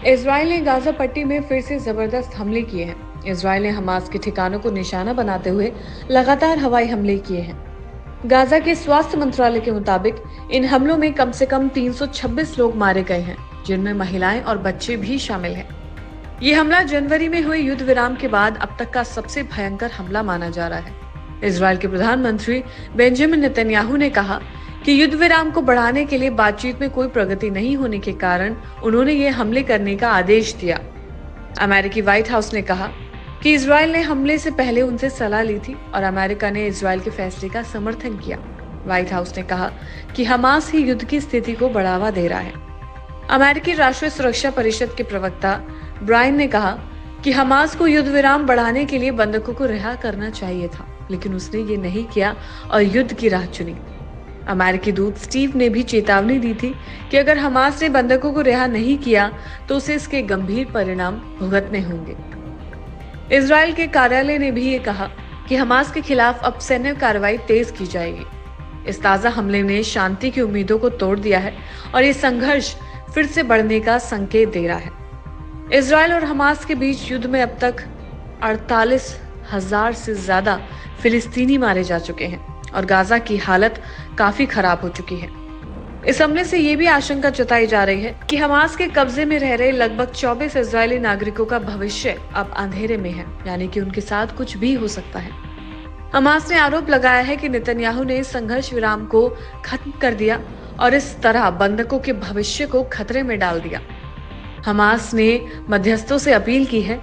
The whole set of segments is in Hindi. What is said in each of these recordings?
इजराइल ने गाजा पट्टी में फिर से जबरदस्त हमले किए हैं। इजराइल ने हमास के ठिकानों को निशाना बनाते हुए लगातार हवाई हमले किए हैं। गाजा के स्वास्थ्य मंत्रालय के मुताबिक इन हमलों में कम से कम 326 लोग मारे गए हैं, जिनमें महिलाएं और बच्चे भी शामिल हैं। ये हमला जनवरी में हुए युद्ध विराम के बाद अब तक का सबसे भयंकर हमला माना जा रहा है। इजराइल के प्रधानमंत्री बेंजामिन नेतन्याहू ने कहा कि युद्ध विराम को बढ़ाने के लिए बातचीत में कोई प्रगति नहीं होने के कारण उन्होंने ये हमले करने का आदेश दिया। अमेरिकी व्हाइट हाउस ने कहा कि इजराइल ने हमले से पहले उनसे सलाह ली थी और अमेरिका ने इजराइल के फैसले का समर्थन किया। व्हाइट हाउस ने कहा कि हमास ही युद्ध की स्थिति को बढ़ावा दे रहा है। अमेरिकी राष्ट्रीय सुरक्षा परिषद के प्रवक्ता ब्रायन ने कहा कि हमास को युद्ध विराम बढ़ाने के लिए बंधकों को रिहा करना चाहिए था, लेकिन उसने ये नहीं किया और युद्ध की राह चुनी। अमेरिकी दूत स्टीव ने भी चेतावनी दी थी कि अगर हमास ने बंधकों को रिहा नहीं किया तो उसे इसके गंभीर परिणाम भुगतने होंगे। इजराइल के कार्यालय ने भी ये कहा कि हमास के खिलाफ अब सैन्य कार्रवाई तेज की जाएगी। इस ताजा हमले ने शांति की उम्मीदों को तोड़ दिया है और ये संघर्ष फिर से बढ़ने का संकेत दे रहा है। इजराइल और हमास के बीच युद्ध में अब तक 48,000 से ज्यादा फिलिस्तीनी मारे जा चुके हैं और गाजा की हालत काफी खराब हो चुकी है। इस हमले से ये भी आशंका जताई जा रही है कि हमास के कब्जे में रह रहे लगभग 24 इजरायली नागरिकों का भविष्य अब अंधेरे में है, यानी कि उनके साथ कुछ भी हो सकता है। हमास ने आरोप लगाया है कि नेतन्याहू ने संघर्ष विराम को खत्म कर दिया और इस तरह बंधकों के भविष्य को खतरे में डाल दिया। हमास ने मध्यस्थों से अपील की है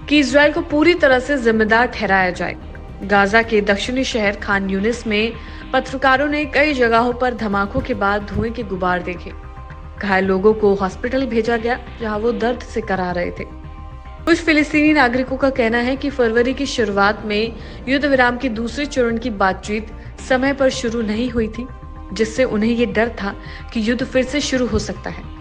कि इजराइल को पूरी तरह से जिम्मेदार ठहराया जाए। गाजा के दक्षिणी शहर खान यूनिस में पत्रकारों ने कई जगहों पर धमाकों के बाद धुएं के गुबार देखे। घायल लोगों को हॉस्पिटल भेजा गया, जहां वो दर्द से कराह रहे थे। कुछ फिलिस्तीनी नागरिकों का कहना है कि फरवरी की शुरुआत में युद्ध विराम के दूसरे चरण की बातचीत समय पर शुरू नहीं हुई थी, जिससे उन्हें ये डर था कि युद्ध फिर से शुरू हो सकता है।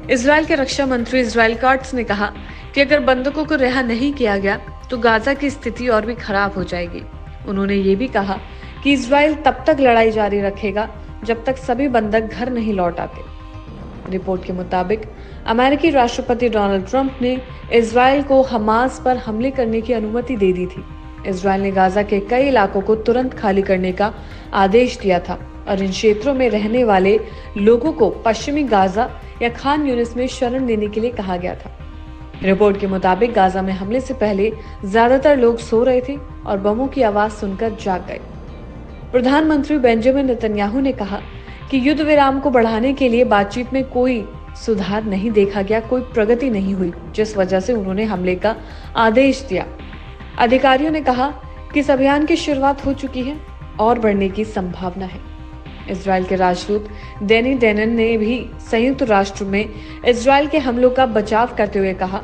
इजराइल के रक्षा मंत्री इजराइल काट्स ने कहा कि अगर बंधकों को रिहा नहीं किया गया तो गाजा की स्थिति और भी खराब हो जाएगी। उन्होंने ये भी कहा कि इजराइल तब तक लड़ाई जारी रखेगा जब तक सभी बंधक घर नहीं लौट आते। रिपोर्ट के मुताबिक अमेरिकी राष्ट्रपति डोनाल्ड ट्रंप ने इजराइल को हमास पर हमले करने की अनुमति दे दी थी। इजराइल ने गाजा के कई इलाकों को तुरंत खाली करने का आदेश दिया था और इन क्षेत्रों में रहने वाले लोगों को पश्चिमी गाजा या खान यूनिस में शरण लेने के लिए कहा गया था। रिपोर्ट के मुताबिक गाजा में हमले से पहले ज्यादातर लोग सो रहे थे और बमों की आवाज सुनकर जाग गए। प्रधानमंत्री बेंजामिन नेतन्याहू ने कहा कि युद्ध विराम को बढ़ाने के लिए बातचीत में कोई सुधार नहीं देखा गया, कोई प्रगति नहीं हुई, जिस वजह से उन्होंने हमले का आदेश दिया। अधिकारियों ने कहा कि इस अभियान की शुरुआत हो चुकी है और बढ़ने की संभावना है। इजराइल के राजदूत डेनी डेनन ने भी संयुक्त राष्ट्र में इजराइल के हमलों का बचाव करते हुए कहा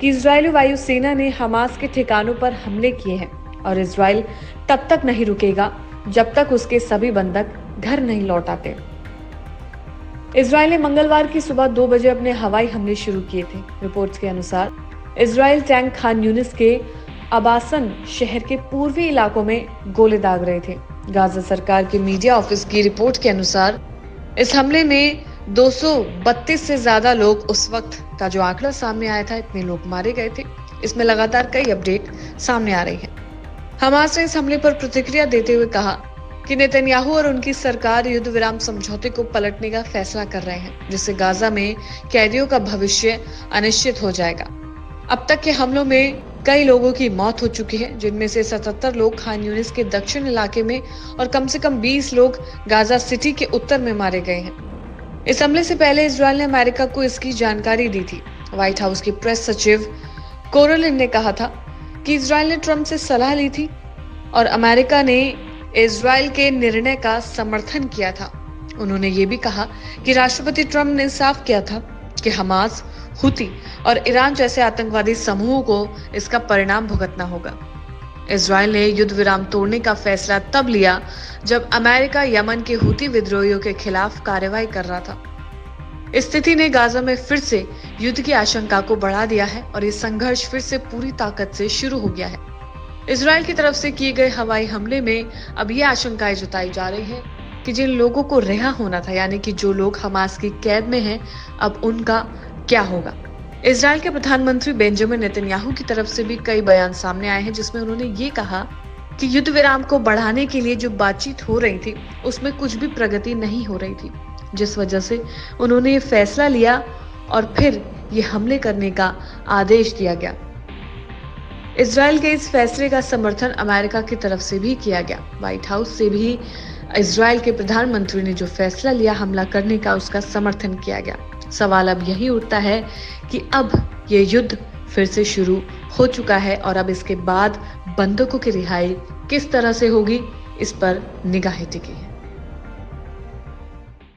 कि इजरायली वायुसेना ने हमास के ठिकानों पर हमले किए हैं और इजराइल तब तक नहीं रुकेगा जब तक उसके सभी बंधक घर नहीं लौट आते। इजराइल ने मंगलवार की सुबह 2 बजे अपने हवाई हमले शुरू किए थे। रिपोर्ट्स के अनुसार इजराइल टैंक खान यूनिस के आबासन शहर के पूर्वी इलाकों में गोले दाग रहे थे। गाजा सरकार के मीडिया ऑफिस की रिपोर्ट के अनुसार इस हमले में 232 से ज्यादा लोग, उस वक्त का जो आंकड़ा सामने आया था, इतने लोग मारे गए थे। इसमें लगातार कई अपडेट सामने आ रही हैं। हमास ने इस हमले पर प्रतिक्रिया देते हुए कहा कि नेतन्याहू और उनकी सरकार युद्ध विराम समझौते को पलटने का फैसला कर रहे हैं, जिससे गाजा में कैदियों का भविष्य अनिश्चित हो जाएगा। अब तक के हमलों में कई लोगों की मौत हो चुकी है, जिनमें से 77 लोग खान यूनिस के दक्षिण इलाके में और कम से कम 20 लोग गाजा सिटी के उत्तर में मारे गए हैं। इस हमले से पहले इजराइल ने अमेरिका को इसकी जानकारी दी थी। व्हाइट हाउस की प्रेस सचिव कोरोलिन ने कहा था कि इजराइल ने ट्रंप से सलाह ली थी और अमेरिका ने इजराइल के निर्णय का समर्थन किया था। उन्होंने ये भी कहा कि राष्ट्रपति ट्रंप ने साफ किया था कि हमास, हुती और ईरान जैसे आतंकवादी समूहों को इसका परिणाम भुगतना होगा। इजराइल ने युद्ध विराम तोड़ने का फैसला तब लिया जब अमेरिका यमन के हुती विद्रोहियों के खिलाफ कार्रवाई कर रहा था। स्थिति ने गाजा में फिर से युद्ध की आशंका को बढ़ा दिया है और ये संघर्ष फिर से पूरी ताकत से शुरू हो गया है। इजराइल की तरफ से किए गए हवाई हमले में अब ये आशंकाएं जताई जा रही है कि जिन लोगों को रिहा होना था, यानी कि जो लोग हमास की कैद में हैं, अब उनका क्या होगा। इजराइल के प्रधानमंत्री बेंजामिन नेतन्याहू की तरफ से भी कई बयान सामने आए हैं, जिसमें उन्होंने ये कहा कि युद्ध विराम को बढ़ाने के लिए जो बातचीत हो रही थी उसमें कुछ भी प्रगति नहीं हो रही थी, जिस वजह से उन्होंने ये फैसला लिया और फिर ये हमले करने का आदेश दिया गया। इजराइल के इस फैसले का समर्थन अमेरिका की तरफ से भी किया गया। व्हाइट हाउस से भी इजराइल के प्रधानमंत्री ने जो फैसला लिया हमला करने का, उसका समर्थन किया गया। सवाल अब यही उठता है कि अब ये युद्ध फिर से शुरू हो चुका है और अब इसके बाद बंधकों की रिहाई किस तरह से होगी, इस पर निगाहें टिकी है।